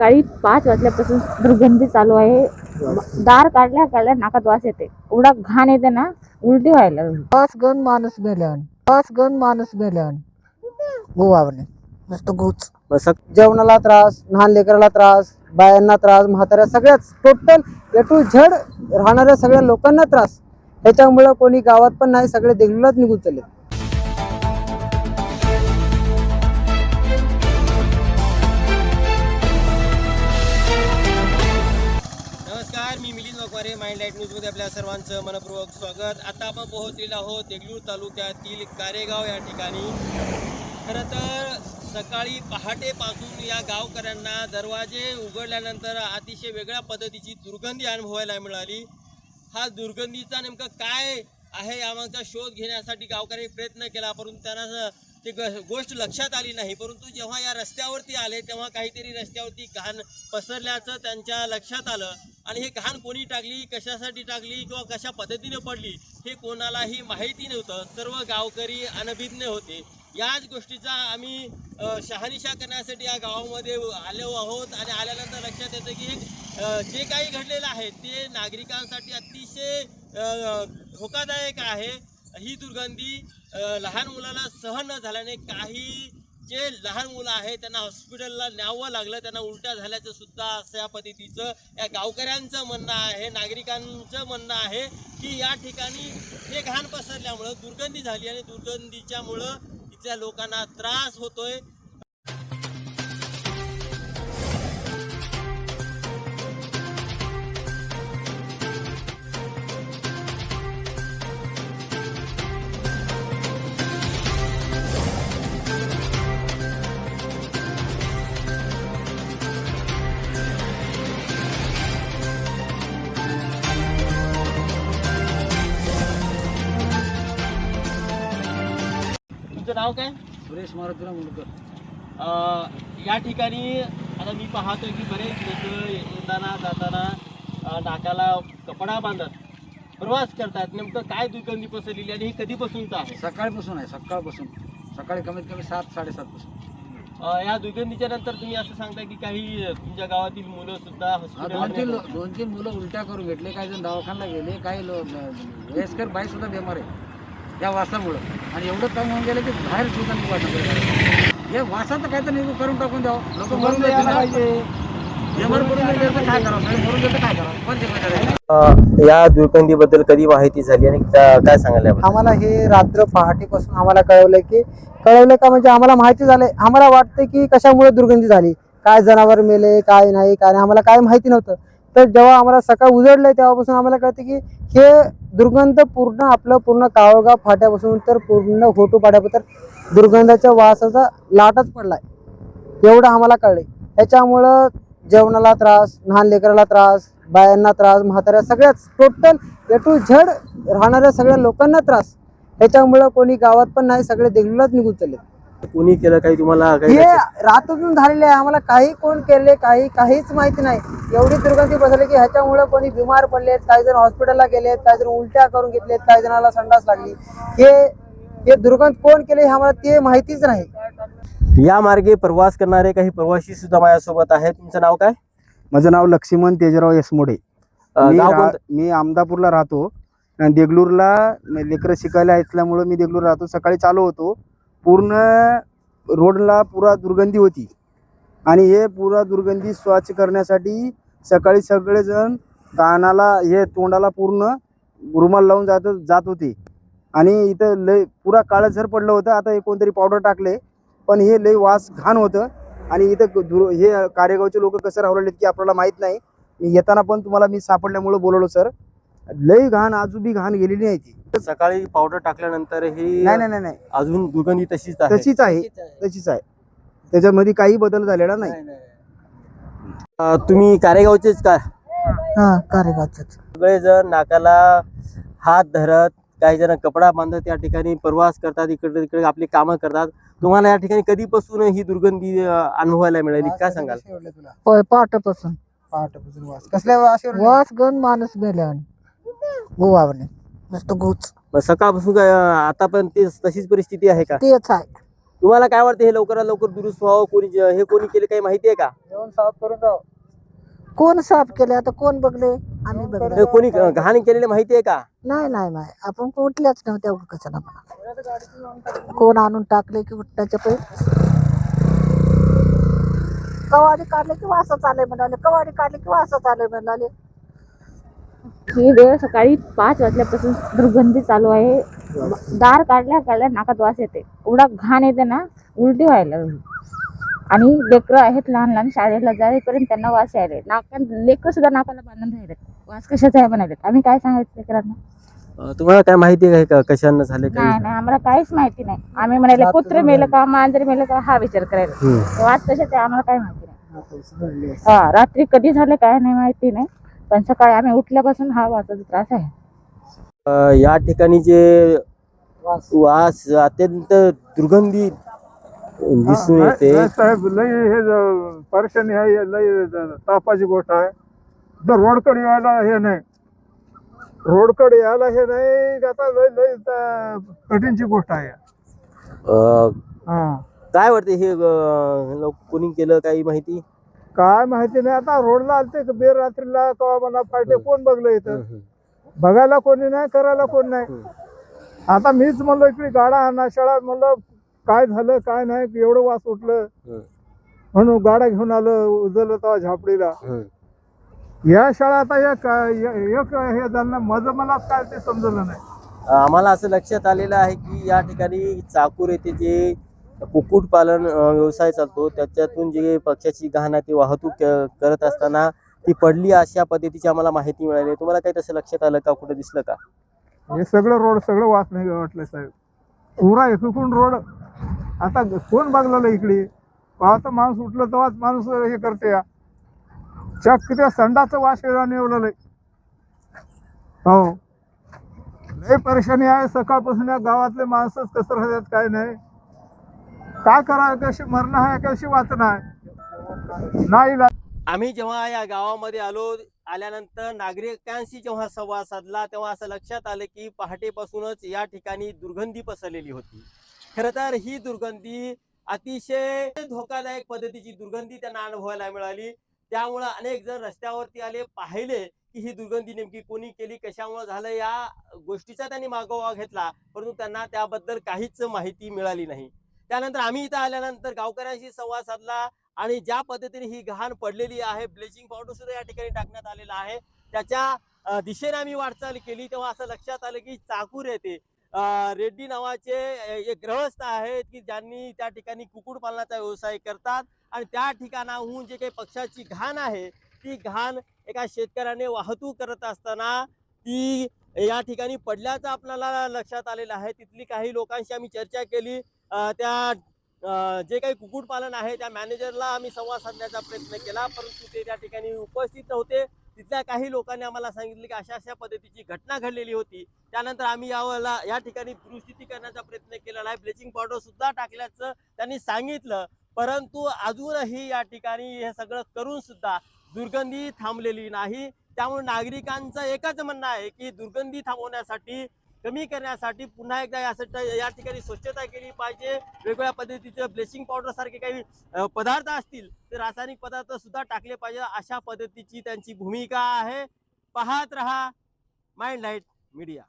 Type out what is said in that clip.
सकाळी 5 वाजल्यापासून दुर्गंधी चालू आहे. दार काढल्या काढल्या नाकात वास येते, एवढा घाण येते ना, उलटी व्हायला लागली. पाच गण माणूस मेल्यान गोवावणे नुसतं गोच. जेवणाला त्रास, लहान लेकराला त्रास, बायांना त्रास, म्हाताऱ्या सगळ्याच टोटल ए टू झेड राहणाऱ्या सगळ्या लोकांना त्रास. त्याच्यामुळं कोणी गावात पण नाही, सगळे देगलूरलाच निघून चालले. नमस्कार, मी मिलिंद वाघमारे. माइंड लाईट न्यूजमध्ये आपल्या सर्वांचं मनपूर्वक स्वागत. आता आपण पोहोचलेलो आहोत देगलूर तालुक्यातील कारेगाव या ठिकाणी. खरं तर सकाळी पहाटेपासून या गावकऱ्यांना दरवाजे उघडल्यानंतर अतिशय वेगळ्या पद्धतीची दुर्गंधी अनुभवायला मिळाली. हा दुर्गंधीचा नेमकं काय आहे यामागचा शोध घेण्यासाठी गावकऱ्यांनी प्रयत्न केला, परंतु त्यांना ती गोष्ट लक्षात आली नाही. परंतु जेव्हा या रस्त्यावरती आले तेव्हा काहीतरी रस्त्यावरती घाण पसरल्याचं त्यांच्या लक्षात आलं. आणि हे घाण कोणी टाकली, कशासाठी टाकली किंवा कशा पद्धतीने पडली हे कोणालाही माहिती नव्हतं. सर्व गावकरी अनभिज्ञ होते. याच गोष्टीचा आम्ही शहानिशा करण्यासाठी या गावामध्ये आलो आहोत. आणि आल्यानंतर लक्षात येतं की जे काही घडलेलं आहे ते नागरिकांसाठी अतिशय धोकादायक आहे. ही दुर्गंधी लहान मुलाला सहन न झाल्याने काही जे लहान मुलं आहेत त्यांना हॉस्पिटलला न्यावं लागलं, त्यांना उलट्या झाल्याचं सुद्धा अशा पद्धतीचं या गावकऱ्यांचं म्हणणं आहे. नागरिकांचं म्हणणं आहे की या ठिकाणी हे घाण पसरल्यामुळं दुर्गंधी झाली आणि दुर्गंधीच्यामुळं इथल्या लोकांना त्रास होतोय. तुमचं नाव काय? सुरेश मारुतीराव मुंडकर. या ठिकाणी आता मी पाहतोय की बरेच लोक येताना जाताना नाकाला कपडा बांधत प्रवास करतात. नेमकं काय दुर्गंधी पसरलेली आणि ही कधीपासूनच आहे? सकाळपासून आहे, सकाळी कमीत कमी 7-7:30 पासून. या दुर्गंधीच्या नंतर तुम्ही असं सांगता की काही तुमच्या गावातील मुलं सुद्धा दोन तीन मुलं उलट्या करून घेतले, काही जण दवाखान्याला गेले, काही वयस्कर बाई सुद्धा बेमार आहे या वासामुळं. आणि एवढं काम होऊन गेलं की बाहेर सुद्धा निघू वाटत. हे वासाचं काय तर निघू करून टाकून द्यावं. लोक मरून बेमार पडून गेले तर काय करावं, मरून गेलं काय करावं, पण जिम्मेदार. या दुर्गंधीबद्दल कधी माहिती झाली आणि काय सांगायला? आम्हाला हे रात्र पहाटेपासून आम्हाला कळवलं का म्हणजे आम्हाला माहिती झालंय. आम्हाला वाटतं की कशामुळे दुर्गंधी झाली, काय जनावर मेले, काय नाही, आम्हाला काय माहिती नव्हतं. तर जेव्हा आम्हाला सकाळ उजडलंय तेव्हापासून आम्हाला कळतं की हे दुर्गंध पूर्ण कावळगाव फाट्यापासून तर पूर्ण घोटू फाट्यापर्यंत दुर्गंधाच्या वासाचा लाटच पडलाय, एवढं आम्हाला कळलंय. त्याच्यामुळं जेवणाला त्रास, लहान लेकराला त्रास, बायांना त्रास, म्हाताऱ्या सगळ्याच टोटल ए टू झेड राहणाऱ्या सगळ्या लोकांना त्रास. त्याच्यामुळं कोणी गावात पण नाही, सगळे देगलूरलाच निघून चालले. कोणी केलं काही तुम्हाला? हे रात्रीतून झालेले आहे. आम्हाला काही कोण केले काहीच माहिती नाही. एवढी दुर्गंधी बसली की ह्याच्यामुळे कोणी बिमार पडलेत, काही जण हॉस्पिटलला गेलेत, काही जण उलट्या करून घेतलेत, काही जणाला संडास लागली. हे दुर्गंध कोण केले हे आम्हाला ते माहितीच नाही. या मार्गे प्रवास करणारे काही प्रवासी सुद्धा माझ्यासोबत आहेत. तुमचं नाव काय? माझं नाव लक्ष्मण तेजराव यसमोडे. गाव कोणतं? मी अहमदापूरला राहतो. देगलूरला लेकरं शिकायला असल्यामुळं मी देगलूर राहतो. सकाळी चालू होतो, पूर्ण रोडला पुरा दुर्गंधी होती. आणि हे पुरा दुर्गंधी स्वच्छ करण्यासाठी सकाळी सगळेजण कानाला तोंडाला पूर्ण रुमाल लावून जात होते. आणि इथं लय पुरा काळझर पडलं होतं. आता हे कोणतरी पावडर टाकले, पण हे लय वास घाण होतं. आणि इथं हे कारेगावचे लोक कसं राहलेत की आपल्याला माहीत नाही. मी येताना पण तुम्हाला मी सापडल्यामुळं बोलवलो सर. लय घाण, अजूनही घाण गेलेली नाही ती. सकाळी पावडर टाकल्यानंतर ही नाही अजून दुर्गंधी तशीच आहे. त्याच्यामध्ये काही बदल झालेला नाही. तुम्ही कारेगावचेच का? कारेगावच. सगळेजण नाकाला हात धरत, काही जण कपडा बांधत या ठिकाणी प्रवास करतात, इकडे तिकडे आपली कामं करतात. तुम्हाला या ठिकाणी कधीपासून ही दुर्गंधी अनुभवायला मिळाली, काय सांगाल? पहाटेपासून वास कसल्या वास गण माणूस मेल्यान गोवावणे नुसतं गोच. सकाळपासून काय आतापर्यंत तशीच परिस्थिती आहे का? तेच आहे. तुम्हाला काय वाटतं हे लवकरात लवकर दुरुस्त व्हावं? हे कोणी केले काही माहिती आहे का? येऊन साफ करून जाऊ. कोण साफ केले आता? कोण बघले? आम्ही बघले. हे कोणी घाण केलेले माहिती आहे का? नाही नाही नाही, आपण कुठल्याच नव्हत्या कशाला म्हणा. कोण आणून टाकले की उठण्याच्या पहिले कवाडी काढले की वासच आले म्हणाले, कवाडी काढले की वासच आले म्हणाले. ही वेळ सकाळी 5 वाजल्यापासून दुर्गंधी चालू आहे. दार काढल्या नाकात वास येते, एवढा घाण येते ना, उलटी व्हायला लागली. आणि लेकरं आहेत लहान लहान, शाळेला जाईपर्यंत त्यांना वास यायले. लेकरं सुद्धा नाकाला बांधून राहिले. वास कशाचा आहे म्हणाले. आम्ही काय सांगायचं लेकरांना? तुम्हाला काय माहिती आहे का कशानं झाले काही? नाही आम्हाला काहीच माहिती नाही. आम्ही म्हणाले कुत्रे मेलं का, मांजर मेलं का, हा विचार करायला. वास कशाचा आहे आम्हाला काय माहिती नाही. हा, रात्री कधी झाले काय नाही माहिती नाही, पण सकाळी आम्ही उठल्यापासून हा वासाचा त्रास आहे. या ठिकाणी जे वास अत्यंत दुर्गंधी दिसून येते. साहेब लई हे परेशानी आहे, लई तापाची गोष्ट आहे. तर रोडकडे यायला हे नाही, रोडकडे यायला हे नाही, आता लई लई कठीणची गोष्ट आहे. काय वाटते हे कोणी केलं काही माहिती? काय माहिती नाही. आता रोडला आलते बेर रात्रीला कवा मला फाटे कोण बघलं इथं? बघायला कोणी नाही, करायला कोण नाही. आता मीच म्हणलो इकडे गाडा आणा, शाळा म्हणलं काय झालं काय नाही, एवढं वास उठलं म्हणून गाडा घेऊन आलं, उजळलं तेव्हा झापडीला. या शाळा आता एक हे झालं, माझं मला काय ते समजलं नाही. आम्हाला असं लक्षात आलेलं आहे की या ठिकाणी चाकूर येथे जे कुक्कुटपालन व्यवसाय चालतो, त्याच्यातून जे पक्ष्याची घाण आहे ती वाहतूक करत असताना ती पडली, अशा पद्धतीची आम्हाला माहिती मिळाली. तुम्हाला काही तसं लक्षात आलं का? कुठं दिसलं का? हे सगळं रोड सगळं वास नाही वाटलं साहेब, पुरा एकूण रोड. आता कोण बघलेलं इकडे? पाहता माणूस उठलं तेव्हाच माणूस हे करते. या चक्क त्या संडाचं वास निवडलं. हो, लय परेशानी आहे. सकाळपासून या गावातले माणसंच कसं राहतात काय नाही, काय करावं, कशी मरणं आहे कशी वाचणं आहे नाही. आम्ही जेव्हा या गावामध्ये आल्यानंतर नागरिकांशी जेव्हा संवाद साधला, तेव्हा असं लक्षात आलं की पहाटेपासूनच या ठिकाणी दुर्गंधी पसरलेली होती. खरं तर ही दुर्गंधी अतिशय धोकादायक पद्धतीची दुर्गंधी त्यांना अनुभवायला मिळाली. त्यामुळं अनेक जण रस्त्यावरती आले, पाहिले की ही दुर्गंधी नेमकी कोणी केली, कशामुळे झालं, या गोष्टीचा त्यांनी मागोवा घेतला, परंतु त्यांना त्याबद्दल काहीच माहिती मिळाली नाही. त्यानंतर आम्ही इथं आल्यानंतर गावकऱ्यांशी संवाद साधला आणि ज्या पद्धतीने ही घाण पडलेली आहे, ब्लिचिंग पावडर सुद्धा या ठिकाणी टाकण्यात आलेला आहे, त्याच्या दिशेने आम्ही वाटचाल केली. तेव्हा असं लक्षात आलं की चाकूर येथे रेड्डी नावाचे एक गृहस्थ आहेत की ज्यांनी त्या ठिकाणी कुक्कुटपालनाचा व्यवसाय करतात आणि त्या ठिकाणाहून जे काही पक्षाची घाण आहे ती घाण एका शेतकऱ्याने वाहतूक करत असताना ती या ठिकाणी पडल्याचं आपल्याला लक्षात आलेलं आहे. तिथली काही लोकांशी आम्ही चर्चा केली. त्या जे काही कुक्कुटपालन आहे त्या मॅनेजरला आम्ही संवाद साधण्याचा प्रयत्न केला, परंतु ते त्या ठिकाणी उपस्थित नव्हते. तिथल्या काही लोकांनी आम्हाला सांगितले की अशा पद्धतीची घटना घडलेली होती. त्यानंतर आम्ही या ठिकाणी दुरुस्ती करण्याचा प्रयत्न केलेला आहे. ब्लिचिंग पावडर सुद्धा टाकल्याचं त्यांनी सांगितलं, परंतु अजूनही या ठिकाणी हे सगळं करून सुद्धा दुर्गंधी थांबलेली नाही. त्यामुळे नागरिकांचं एकच म्हणणं आहे की दुर्गंधी थांबवण्यासाठी, कमी करण्यासाठी पुन्हा एकदा या ठिकाणी स्वच्छता केली पाहिजे. वेगवेगळ्या पद्धतीचे ब्लिचिंग पावडर सारखे काही पदार्थ असतील ते रासायनिक पदार्थ सुद्धा टाकले पाहिजे, अशा पद्धतीची त्यांची भूमिका आहे. पाहत रहा माइंडलाइट मीडिया.